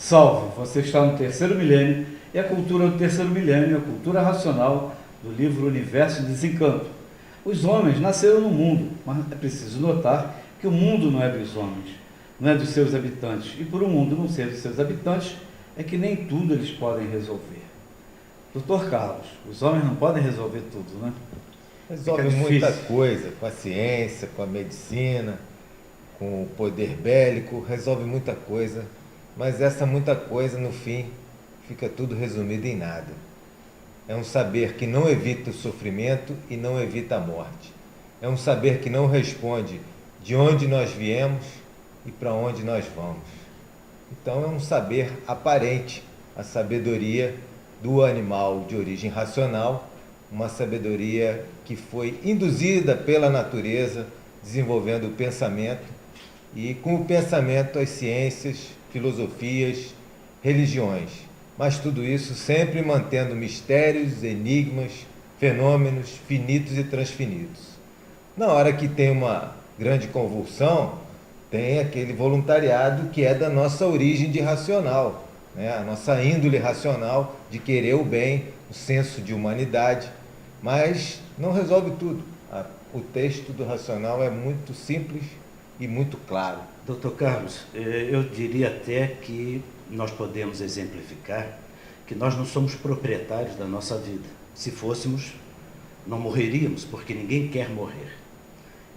Salve, você está no terceiro milênio e a cultura do terceiro milênio, a cultura racional do livro Universo em Desencanto. Os homens nasceram no mundo, mas é preciso notar que o mundo não é dos homens, não é dos seus habitantes. E por o mundo não ser dos seus habitantes, é que nem tudo eles podem resolver. Doutor Carlos, os homens não podem resolver tudo, né? Resolve muita coisa com a ciência, com a medicina, com o poder bélico, resolve muita coisa, mas essa muita coisa, no fim, fica tudo resumido em nada. É um saber que não evita o sofrimento e não evita a morte. É um saber que não responde de onde nós viemos e para onde nós vamos. Então é um saber aparente, a sabedoria do animal de origem racional, uma sabedoria que foi induzida pela natureza, desenvolvendo o pensamento, e com o pensamento as ciências, filosofias, religiões. Mas tudo isso sempre mantendo mistérios, enigmas, fenômenos finitos e transfinitos. Na hora que tem uma grande convulsão, tem aquele voluntariado que é da nossa origem de racional, né? A nossa índole racional de querer o bem, o senso de humanidade, mas não resolve tudo. O texto do racional é muito simples e muito claro. Doutor Carlos, eu diria até que nós podemos exemplificar que nós não somos proprietários da nossa vida. Se fôssemos, não morreríamos, porque ninguém quer morrer.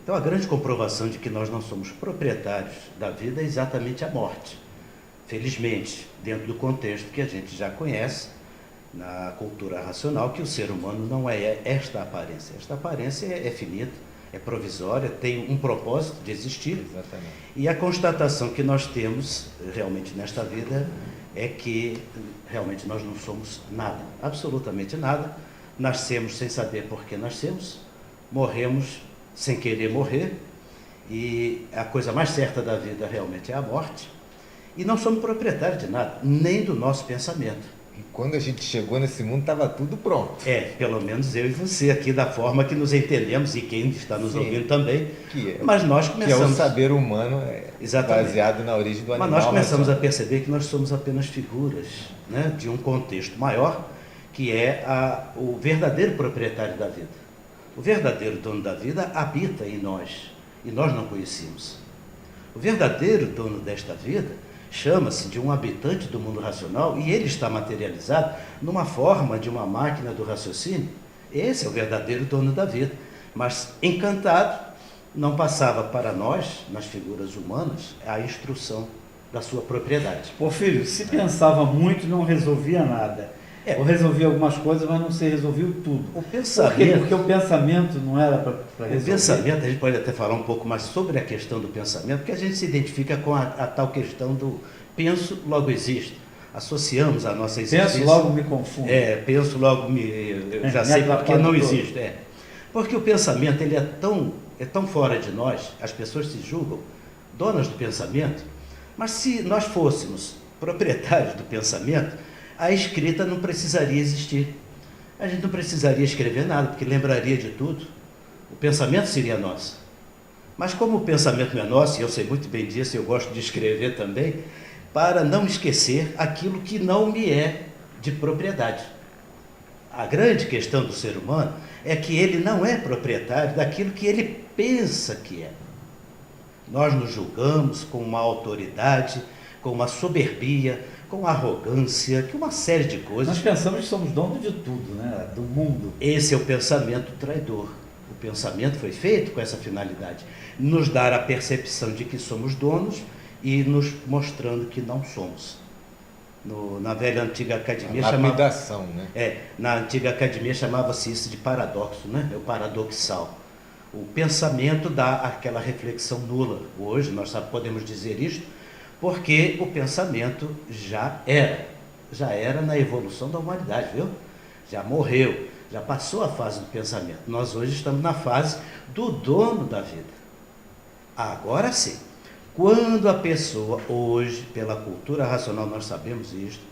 Então a grande comprovação de que nós não somos proprietários da vida é exatamente a morte. Felizmente, dentro do contexto que a gente já conhece, na cultura racional, que o ser humano não é esta aparência. Esta aparência é finita, é provisória, tem um propósito de existir. Exatamente. E a constatação que nós temos realmente nesta vida é que realmente nós não somos nada, absolutamente nada. Nascemos sem saber por que nascemos, morremos sem querer morrer, e a coisa mais certa da vida realmente é a morte. E não somos proprietários de nada, nem do nosso pensamento. E quando a gente chegou nesse mundo, estava tudo pronto. Pelo menos eu e você aqui, da forma que nos entendemos, e quem está nos ouvindo também. Que é, mas nós começamos... Que é o saber humano baseado na origem do animal. Mas nós começamos a perceber que nós somos apenas figuras, né, de um contexto maior, que é o verdadeiro proprietário da vida. O verdadeiro dono da vida habita em nós, e nós não conhecemos. O verdadeiro dono desta vida chama-se de um habitante do mundo racional, e ele está materializado numa forma de uma máquina do raciocínio. Esse é o verdadeiro dono da vida. Mas, encantado, não passava para nós, nas figuras humanas, a instrução da sua propriedade. Porfírio, se pensava muito, não resolvia nada. Ou resolvia algumas coisas, mas não se resolvia tudo. O pensamento... Por quê? Porque o pensamento não era para resolver. O pensamento, a gente pode até falar um pouco mais sobre a questão do pensamento, porque a gente se identifica com a tal questão do penso, logo existo. Associamos a nossa existência... Penso, logo me confundo. Penso, logo eu já sei porque não existe. Porque o pensamento ele é tão fora de nós, as pessoas se julgam donas do pensamento, mas se nós fôssemos proprietários do pensamento, a escrita não precisaria existir. A gente não precisaria escrever nada, porque lembraria de tudo. O pensamento seria nosso. Mas como o pensamento não é nosso, e eu sei muito bem disso, eu gosto de escrever também, para não esquecer aquilo que não me é de propriedade. A grande questão do ser humano é que ele não é proprietário daquilo que ele pensa que é. Nós nos julgamos com uma autoridade, com uma soberbia, com arrogância, que uma série de coisas. Nós pensamos que somos donos de tudo, né? Do mundo. Esse é o pensamento traidor. O pensamento foi feito com essa finalidade, nos dar a percepção de que somos donos e nos mostrando que não somos. Na velha antiga academia lapidação, na antiga academia chamava-se isso de paradoxo, né? É o paradoxal. O pensamento dá aquela reflexão nula. Hoje nós podemos dizer isto porque o pensamento já era na evolução da humanidade, viu? Já morreu, já passou a fase do pensamento. Nós hoje estamos na fase do dono da vida. Agora sim, quando a pessoa, hoje, pela cultura racional nós sabemos isto,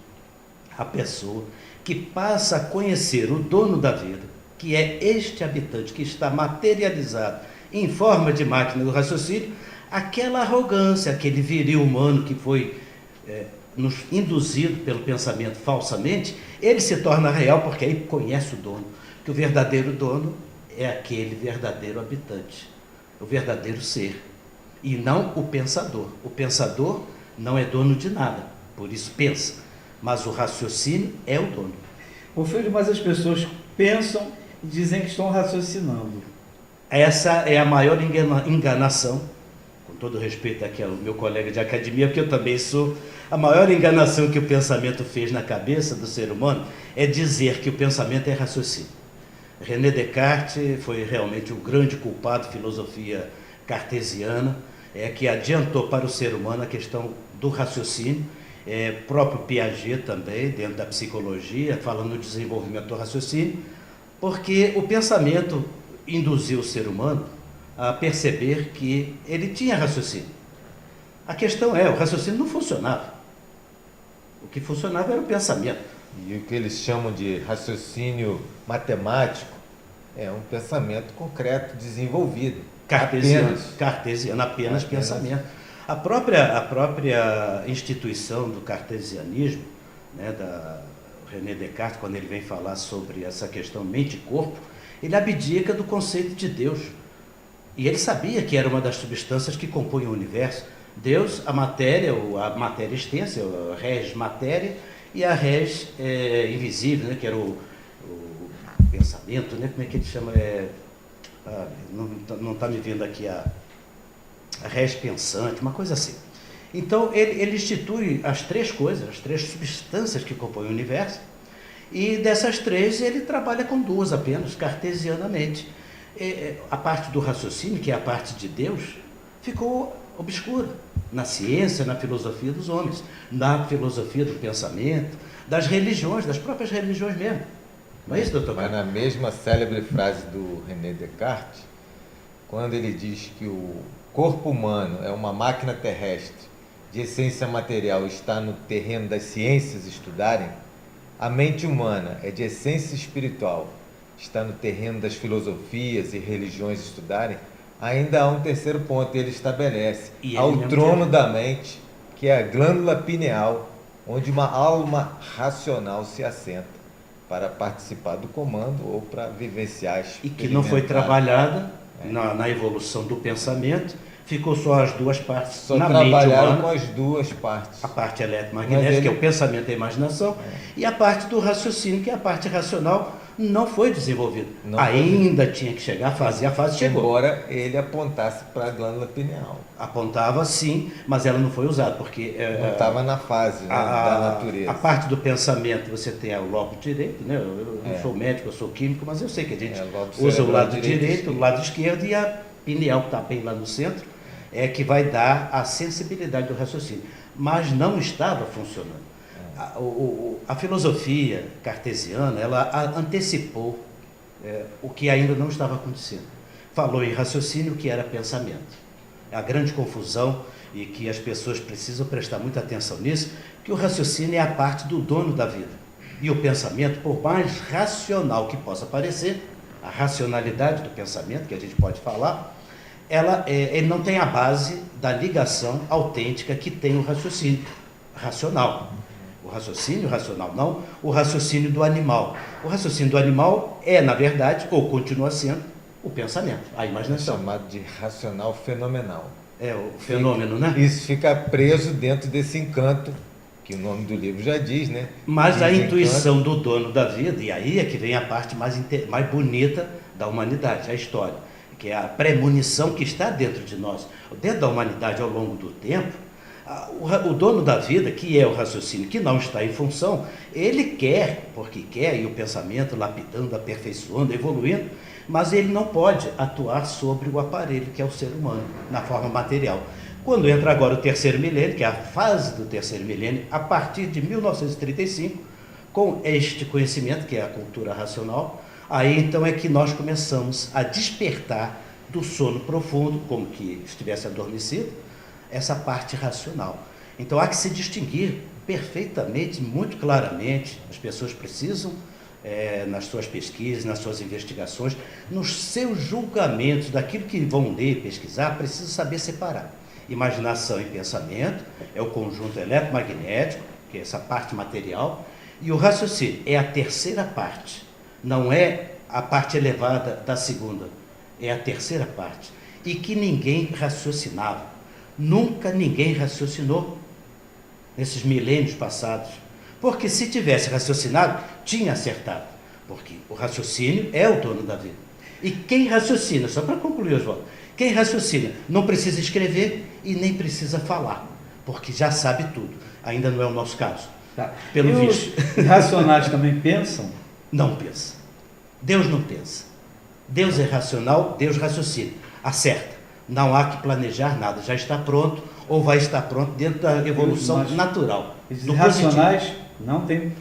a pessoa que passa a conhecer o dono da vida, que é este habitante que está materializado em forma de máquina do raciocínio, aquela arrogância, aquele viril humano que foi nos induzido pelo pensamento falsamente, ele se torna real porque aí conhece o dono. Que o verdadeiro dono é aquele verdadeiro habitante, o verdadeiro ser, e não o pensador. O pensador não é dono de nada, por isso pensa, mas o raciocínio é o dono. Ô filho, mas as pessoas pensam e dizem que estão raciocinando. Essa é a maior enganação, com todo respeito aqui ao meu colega de academia, porque eu também sou. A maior enganação que o pensamento fez na cabeça do ser humano é dizer que o pensamento é raciocínio. René Descartes foi realmente o grande culpado da filosofia cartesiana, que adiantou para o ser humano a questão do raciocínio. Próprio Piaget também, dentro da psicologia, falando no desenvolvimento do raciocínio, porque o pensamento induziu o ser humano a perceber que ele tinha raciocínio. A questão o raciocínio não funcionava. O que funcionava era o pensamento. E o que eles chamam de raciocínio matemático é um pensamento concreto, desenvolvido. Cartesiano, apenas pensamento. A própria instituição do cartesianismo, né, da René Descartes, quando ele vem falar sobre essa questão mente e corpo, ele abdica do conceito de Deus. E ele sabia que era uma das substâncias que compõem o universo. Deus, a matéria extensa, a res matéria, e a res invisível, né, que era o pensamento, né, como é que ele chama? Não está me vindo aqui a res pensante, uma coisa assim. Então, ele institui as três coisas, as três substâncias que compõem o universo, e dessas três ele trabalha com duas apenas, cartesianamente. A parte do raciocínio, que é a parte de Deus, ficou obscura na ciência, na filosofia dos homens, na filosofia do pensamento, das religiões, das próprias religiões mesmo. Não é isso, doutor? Mas na mesma célebre frase do René Descartes, quando ele diz que o corpo humano é uma máquina terrestre de essência material, está no terreno das ciências estudarem, a mente humana é de essência espiritual, está no terreno das filosofias e religiões estudarem, ainda há um terceiro ponto, ele estabelece ao trono da mente, que é a glândula pineal, onde uma alma racional se assenta para participar do comando ou para vivenciar, e que não foi trabalhada na evolução do pensamento, ficou só as duas partes. Só trabalharam com as duas partes. A parte eletromagnética, que é o pensamento e a imaginação, e a parte do raciocínio, que é a parte racional, não foi desenvolvida. Ainda tinha que chegar a fase, e a fase chegou. Embora ele apontasse para a glândula pineal. Apontava sim, mas ela não foi usada, porque... não estava na fase da natureza. A parte do pensamento, você tem o lobo direito, né? Eu não sou médico, eu sou químico, mas eu sei que a gente usa o lado direito, o lado esquerdo, e a pineal, que está bem lá no centro, que vai dar a sensibilidade do raciocínio. Mas não estava funcionando. A filosofia cartesiana, ela antecipou o que ainda não estava acontecendo. Falou em raciocínio, que era pensamento. A grande confusão, e que as pessoas precisam prestar muita atenção nisso, que o raciocínio é a parte do dono da vida. E o pensamento, por mais racional que possa parecer, a racionalidade do pensamento, que a gente pode falar, ele não tem a base da ligação autêntica que tem o raciocínio racional. O raciocínio racional, não o raciocínio do animal. O raciocínio do animal na verdade, ou continua sendo, o pensamento, a imaginação. É chamado de racional fenomenal. O fenômeno, né? Isso fica preso dentro desse encanto, que o nome do livro já diz, né? Mas a intuição do dono da vida, e aí é que vem a parte mais bonita da humanidade, a história, que é a premonição que está dentro de nós, dentro da humanidade ao longo do tempo. O dono da vida, que é o raciocínio, que não está em função, ele quer, porque quer, e o pensamento lapidando, aperfeiçoando, evoluindo, mas ele não pode atuar sobre o aparelho, que é o ser humano, na forma material. Quando entra agora o terceiro milênio, que é a fase do terceiro milênio, a partir de 1935, com este conhecimento, que é a cultura racional, aí então é que nós começamos a despertar do sono profundo, como que estivesse adormecido, essa parte racional. Então há que se distinguir perfeitamente, muito claramente, as pessoas precisam, nas suas pesquisas, nas suas investigações, nos seus julgamentos daquilo que vão ler e pesquisar, precisam saber separar. Imaginação e pensamento é o conjunto eletromagnético, que é essa parte material, e o raciocínio é a terceira parte, não é a parte elevada da segunda, é a terceira parte, e que ninguém raciocinava, nunca ninguém raciocinou nesses milênios passados, porque se tivesse raciocinado, tinha acertado, porque o raciocínio é o dono da vida. E quem raciocina, só para concluir, Oswaldo, quem raciocina não precisa escrever e nem precisa falar, porque já sabe tudo. Ainda não é o nosso caso. Tá. Pelo visto. Os racionais também pensam? Não pensa. Deus não pensa. Deus é racional, Deus raciocina. Acerta. Não há que planejar nada. Já está pronto ou vai estar pronto dentro da evolução natural. Os racionais não têm...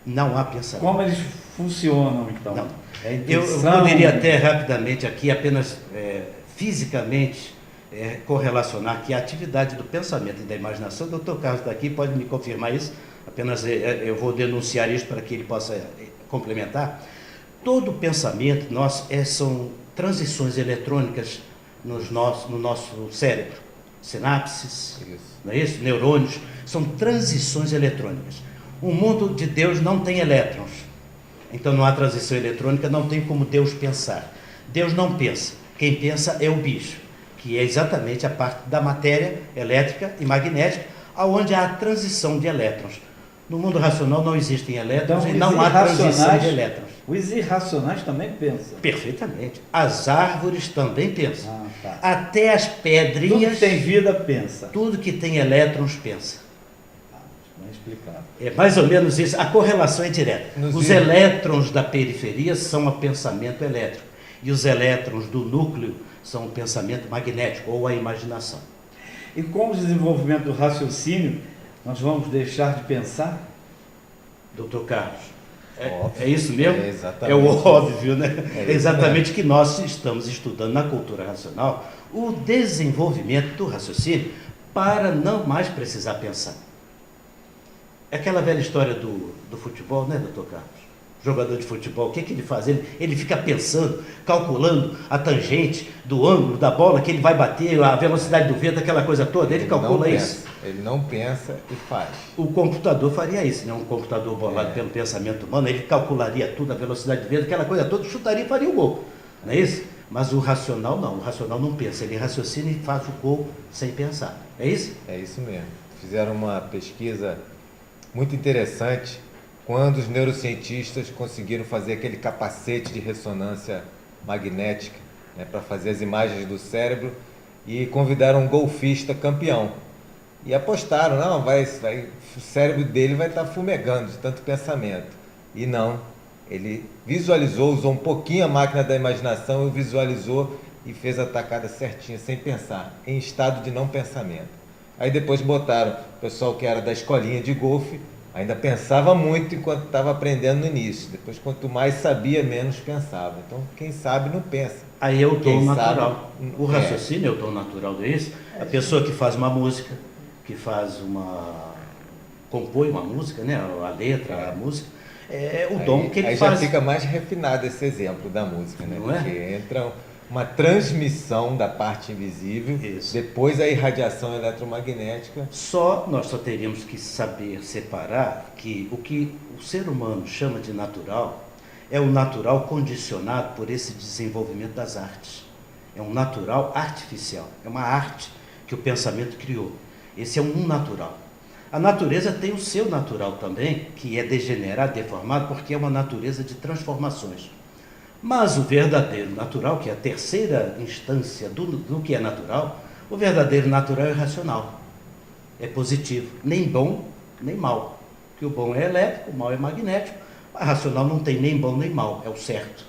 Não há pensamento. Como eles funcionam, então? Não. Eu poderia até rapidamente aqui, apenas fisicamente, correlacionar que a atividade do pensamento e da imaginação, o Dr. Carlos está aqui, pode me confirmar isso, apenas eu vou denunciar isso para que ele possa complementar. Todo pensamento nosso são transições eletrônicas no nosso cérebro, sinapses, não é isso? Neurônios, são transições eletrônicas. O mundo de Deus não tem elétrons, então não há transição eletrônica, não tem como Deus pensar. Deus não pensa, quem pensa é o bicho, que é exatamente a parte da matéria elétrica e magnética, onde há a transição de elétrons. No mundo racional não existem elétrons, então, e não há transição de elétrons. Os irracionais também pensam? Perfeitamente. As árvores também pensam. Tá. Até as pedrinhas... Tudo que tem vida pensa. Tudo que tem elétrons pensa. Bem explicado. É mais ou menos isso. A correlação é direta. Os elétrons da periferia são o pensamento elétrico. E os elétrons do núcleo são o pensamento magnético, ou a imaginação. E com o desenvolvimento do raciocínio, nós vamos deixar de pensar? Doutor Carlos, é isso mesmo? Exatamente. É o óbvio, né? É exatamente que nós estamos estudando na cultura racional o desenvolvimento do raciocínio para não mais precisar pensar. É aquela velha história do futebol, né, doutor Carlos? Jogador de futebol, o que ele faz? Ele fica pensando, calculando a tangente do ângulo da bola que ele vai bater, a velocidade do vento, aquela coisa toda, ele calcula isso. Ele não pensa e faz. O computador faria isso, né? Um computador bolado pelo pensamento humano, ele calcularia tudo, a velocidade do vento, aquela coisa toda, chutaria e faria o gol. Não é isso? Mas o racional não, o racional não pensa, ele raciocina e faz o gol sem pensar. É isso? É isso mesmo. Fizeram uma pesquisa muito interessante quando os neurocientistas conseguiram fazer aquele capacete de ressonância magnética, né, para fazer as imagens do cérebro, e convidaram um golfista campeão. E apostaram, não, o cérebro dele vai estar fumegando de tanto pensamento. E não, ele visualizou, usou um pouquinho a máquina da imaginação e visualizou e fez a tacada certinha, sem pensar, em estado de não pensamento. Aí depois botaram o pessoal que era da escolinha de golfe, ainda pensava muito enquanto estava aprendendo no início. Depois, quanto mais sabia, menos pensava. Então, quem sabe não pensa. Aí é o dom natural. O raciocínio é o dom natural, não é isso? A pessoa que faz uma música, que compõe uma música, né? A letra, a música, é o dom que ele faz. Aí já fica mais refinado esse exemplo da música, né? Não é? Porque entra uma transmissão da parte invisível, depois a irradiação eletromagnética. Nós só teríamos que saber separar que o ser humano chama de natural é o natural condicionado por esse desenvolvimento das artes. É um natural artificial, é uma arte que o pensamento criou. Esse é um natural. A natureza tem o seu natural também, que é degenerado, deformado, porque é uma natureza de transformações. Mas o verdadeiro natural, que é a terceira instância do que é natural, o verdadeiro natural é racional, é positivo, nem bom nem mal. Porque o bom é elétrico, o mal é magnético, a racional não tem nem bom nem mal, é o certo.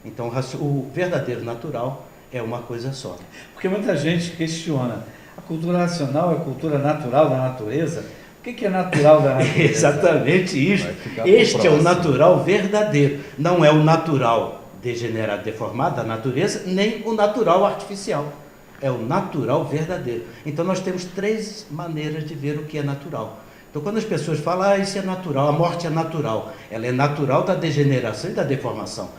Então o verdadeiro natural é uma coisa só. Porque muita gente questiona, a cultura racional é a cultura natural da natureza? O que é natural da natureza? Exatamente isso. Este é o natural verdadeiro, não é o natural degenerado, deformado da natureza, nem o natural artificial. É o natural verdadeiro. Então nós temos 3 maneiras de ver o que é natural. Então quando as pessoas falam, isso é natural, a morte é natural, ela é natural da degeneração e da deformação.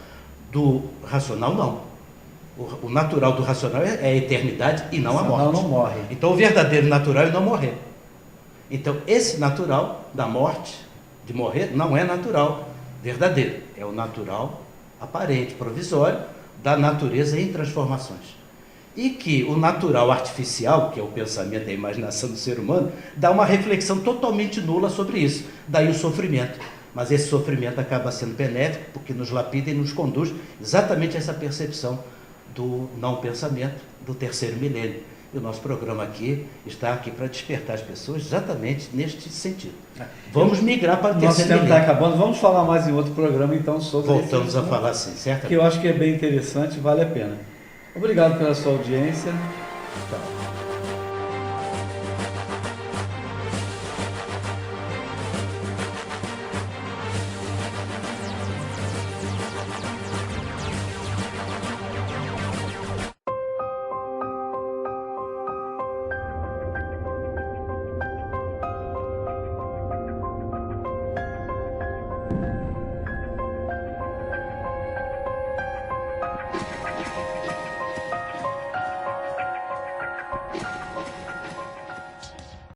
Do racional, não. O natural do racional é a eternidade e não a morte. Não morre. Então o verdadeiro natural é não morrer. Então, esse natural da morte, de morrer, não é natural verdadeiro, é o natural aparente, provisório, da natureza em transformações. E que o natural artificial, que é o pensamento e a imaginação do ser humano, dá uma reflexão totalmente nula sobre isso. Daí o sofrimento. Mas esse sofrimento acaba sendo benéfico, porque nos lapida e nos conduz exatamente a essa percepção do não pensamento, do terceiro milênio. E o nosso programa aqui está aqui para despertar as pessoas exatamente neste sentido. Vamos migrar para o terceiro milênio. Nosso tempo está acabando, vamos falar mais em outro programa então sobre Voltamos a falar assim, certo? Que eu acho que é bem interessante e vale a pena. Obrigado pela sua audiência. Tchau.